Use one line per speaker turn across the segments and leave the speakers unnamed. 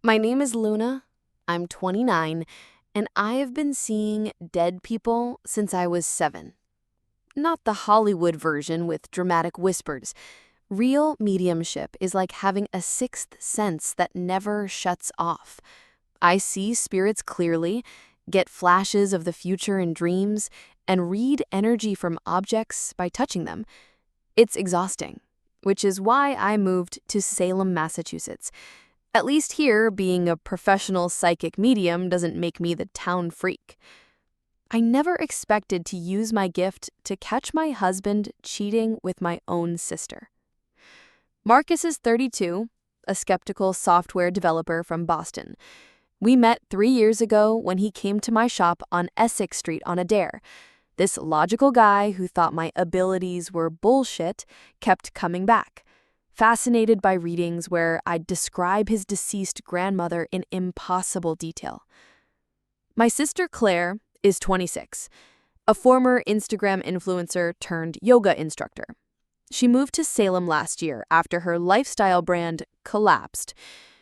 My name is Luna. I'm 29, and I have been seeing dead people since I was 7. Not the Hollywood version with dramatic whispers. Real mediumship is like having a sixth sense that never shuts off. I see spirits clearly, get flashes of the future in dreams, and read energy from objects by touching them. It's exhausting, which is why I moved to Salem, Massachusetts. At least here, being a professional psychic medium doesn't make me the town freak. I never expected to use my gift to catch my husband cheating with my own sister. Marcus is 32, a skeptical software developer from Boston. We met 3 years ago when he came to my shop on Essex Street on a dare. This logical guy who thought my abilities were bullshit kept coming back, fascinated by readings where I'd describe his deceased grandmother in impossible detail. My sister Claire is 26, a former Instagram influencer turned yoga instructor. She moved to Salem last year after her lifestyle brand collapsed.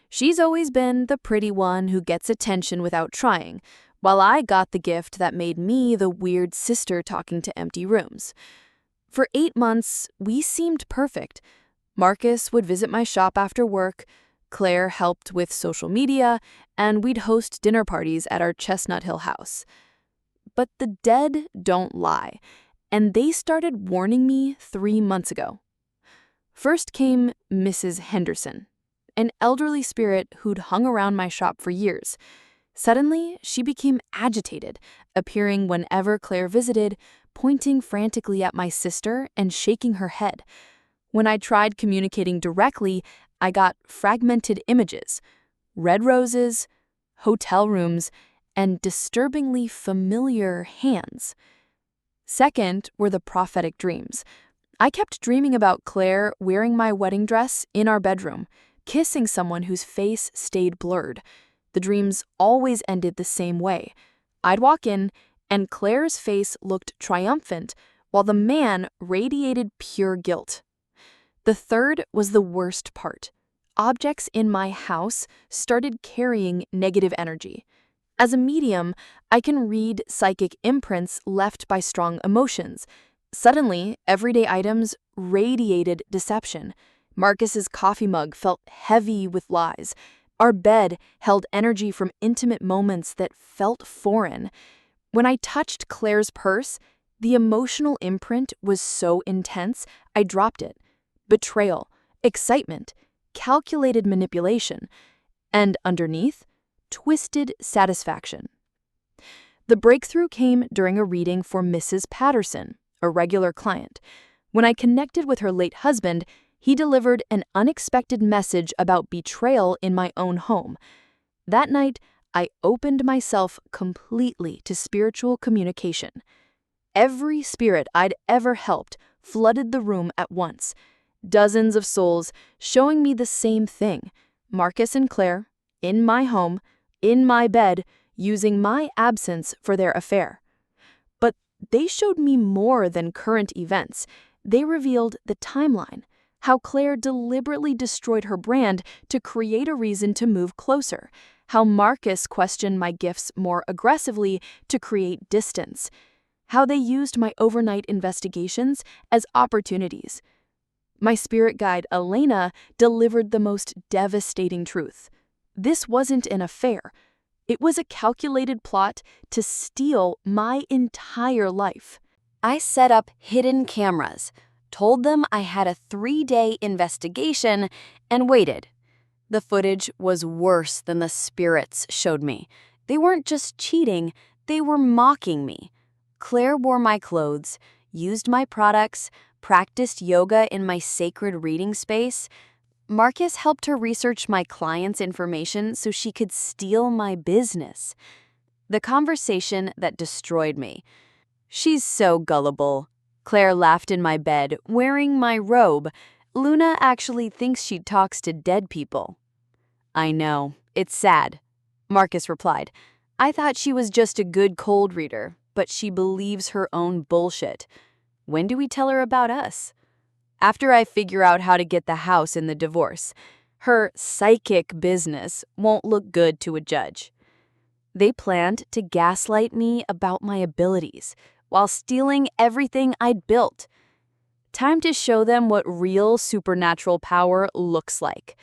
She's always been the pretty one who gets attention without trying, while I got the gift that made me the weird sister talking to empty rooms. For 8 months, we seemed perfect. Marcus would visit my shop after work, Claire helped with social media, and we'd host dinner parties at our Chestnut Hill house. But the dead don't lie, and they started warning me 3 months ago. First came Mrs. Henderson, an elderly spirit who'd hung around my shop for years. Suddenly, she became agitated, appearing whenever Claire visited, pointing frantically at my sister and shaking her head. When I tried communicating directly, I got fragmented images, red roses, hotel rooms, and disturbingly familiar hands. Second were the prophetic dreams. I kept dreaming about Claire wearing my wedding dress in our bedroom, kissing someone whose face stayed blurred. The dreams always ended the same way. I'd walk in, and Claire's face looked triumphant, while the man radiated pure guilt. The third was the worst part. Objects in my house started carrying negative energy. As a medium, I can read psychic imprints left by strong emotions. Suddenly, everyday items radiated deception. Marcus's coffee mug felt heavy with lies. Our bed held energy from intimate moments that felt foreign. When I touched Claire's purse, the emotional imprint was so intense, I dropped it. Betrayal, excitement, calculated manipulation, and underneath, twisted satisfaction. The breakthrough came during a reading for Mrs. Patterson, a regular client. When I connected with her late husband, he delivered an unexpected message about betrayal in my own home. That night, I opened myself completely to spiritual communication. Every spirit I'd ever helped flooded the room at once. Dozens of souls showing me the same thing. Marcus and Claire, in my home, in my bed, using my absence for their affair. But they showed me more than current events. They revealed the timeline, how Claire deliberately destroyed her brand to create a reason to move closer, how Marcus questioned my gifts more aggressively to create distance, how they used my overnight investigations as opportunities. My spirit guide, Elena, delivered the most devastating truth. This wasn't an affair. It was a calculated plot to steal my entire life. I set up hidden cameras, told them I had a 3-day investigation, and waited. The footage was worse than the spirits showed me. They weren't just cheating, they were mocking me. Claire wore my clothes, used my products, practiced yoga in my sacred reading space. Marcus helped her research my clients' information so she could steal my business. The conversation that destroyed me. She's so gullible. Claire laughed in my bed, wearing my robe. Luna actually thinks she talks to dead people. I know, it's sad, Marcus replied. I thought she was just a good cold reader, but she believes her own bullshit. When do we tell her about us? After I figure out how to get the house in the divorce. Her psychic business won't look good to a judge. They planned to gaslight me about my abilities while stealing everything I'd built. Time to show them what real supernatural power looks like.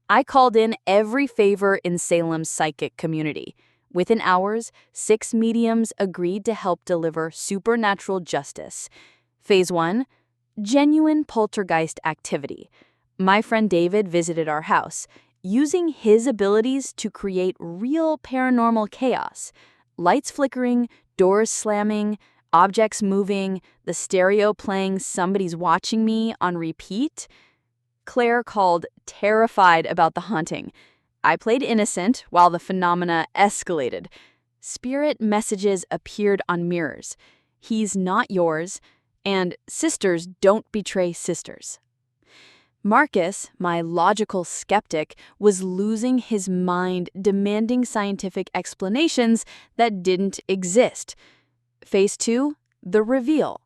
I called in every favor in Salem's psychic community. Within hours, 6 mediums agreed to help deliver supernatural justice. Phase 1, genuine poltergeist activity. My friend David visited our house, using his abilities to create real paranormal chaos. Lights flickering, doors slamming, objects moving, the stereo playing "Somebody's Watching Me" on repeat. Claire called, terrified about the haunting. I played innocent while the phenomena escalated. Spirit messages appeared on mirrors. "He's not yours," and "Sisters don't betray sisters." Marcus, my logical skeptic, was losing his mind, demanding scientific explanations that didn't exist. Phase 2, the reveal.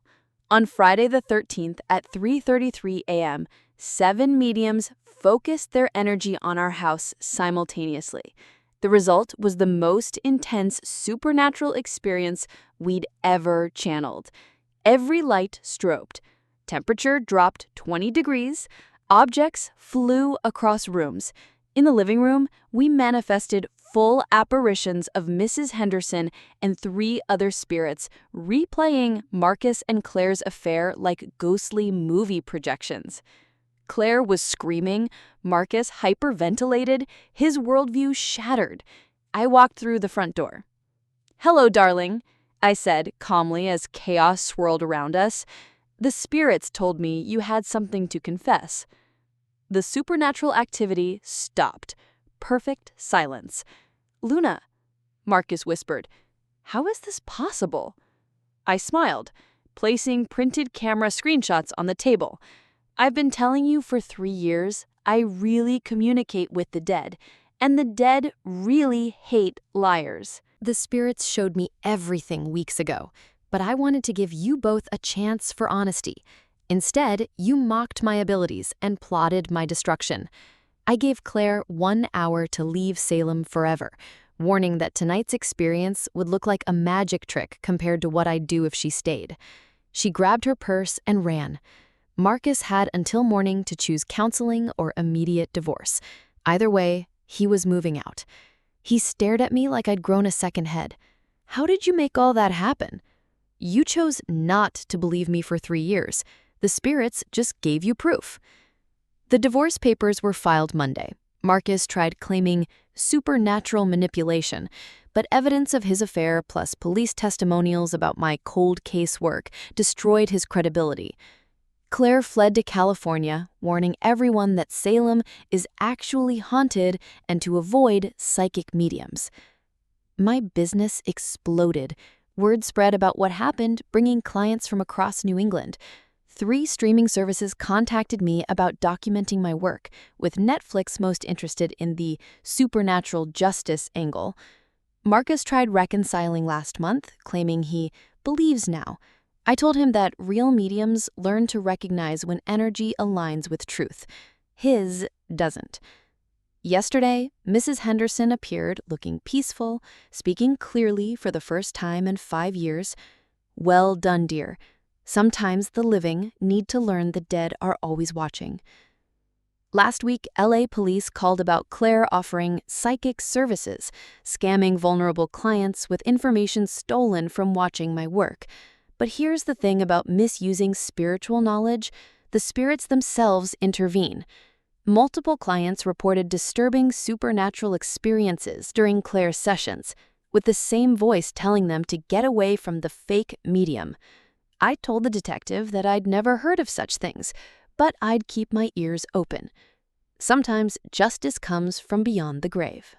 On Friday the 13th at 3:33 a.m., 7 mediums focused their energy on our house simultaneously. The result was the most intense supernatural experience we'd ever channeled. Every light strobed. Temperature dropped 20 degrees. Objects flew across rooms. In the living room, we manifested full apparitions of Mrs. Henderson and 3 other spirits, replaying Marcus and Claire's affair like ghostly movie projections. Claire was screaming, Marcus hyperventilated, his worldview shattered. I walked through the front door. "Hello, darling," I said calmly as chaos swirled around us. "The spirits told me you had something to confess." The supernatural activity stopped. Perfect silence. "Luna," Marcus whispered, "how is this possible?" I smiled, placing printed camera screenshots on the table. "I've been telling you for 3 years, I really communicate with the dead, and the dead really hate liars." The spirits showed me everything weeks ago, but I wanted to give you both a chance for honesty. Instead, you mocked my abilities and plotted my destruction. I gave Claire 1 hour to leave Salem forever, warning that tonight's experience would look like a magic trick compared to what I'd do if she stayed. She grabbed her purse and ran. Marcus had until morning to choose counseling or immediate divorce. Either way, he was moving out. He stared at me like I'd grown a second head. "How did you make all that happen?" "You chose not to believe me for 3 years. The spirits just gave you proof." The divorce papers were filed Monday. Marcus tried claiming supernatural manipulation, but evidence of his affair plus police testimonials about my cold case work destroyed his credibility. Claire fled to California, warning everyone that Salem is actually haunted and to avoid psychic mediums. My business exploded. Word spread about what happened, bringing clients from across New England. 3 streaming services contacted me about documenting my work, with Netflix most interested in the supernatural justice angle. Marcus tried reconciling last month, claiming he believes now. I told him that real mediums learn to recognize when energy aligns with truth. His doesn't. Yesterday, Mrs. Henderson appeared looking peaceful, speaking clearly for the first time in 5 years. "Well done, dear. Sometimes the living need to learn the dead are always watching." Last week, LA police called about Claire offering psychic services, scamming vulnerable clients with information stolen from watching my work. But here's the thing about misusing spiritual knowledge: the spirits themselves intervene. Multiple clients reported disturbing supernatural experiences during Claire's sessions, with the same voice telling them to get away from the fake medium. I told the detective that I'd never heard of such things, but I'd keep my ears open. Sometimes justice comes from beyond the grave.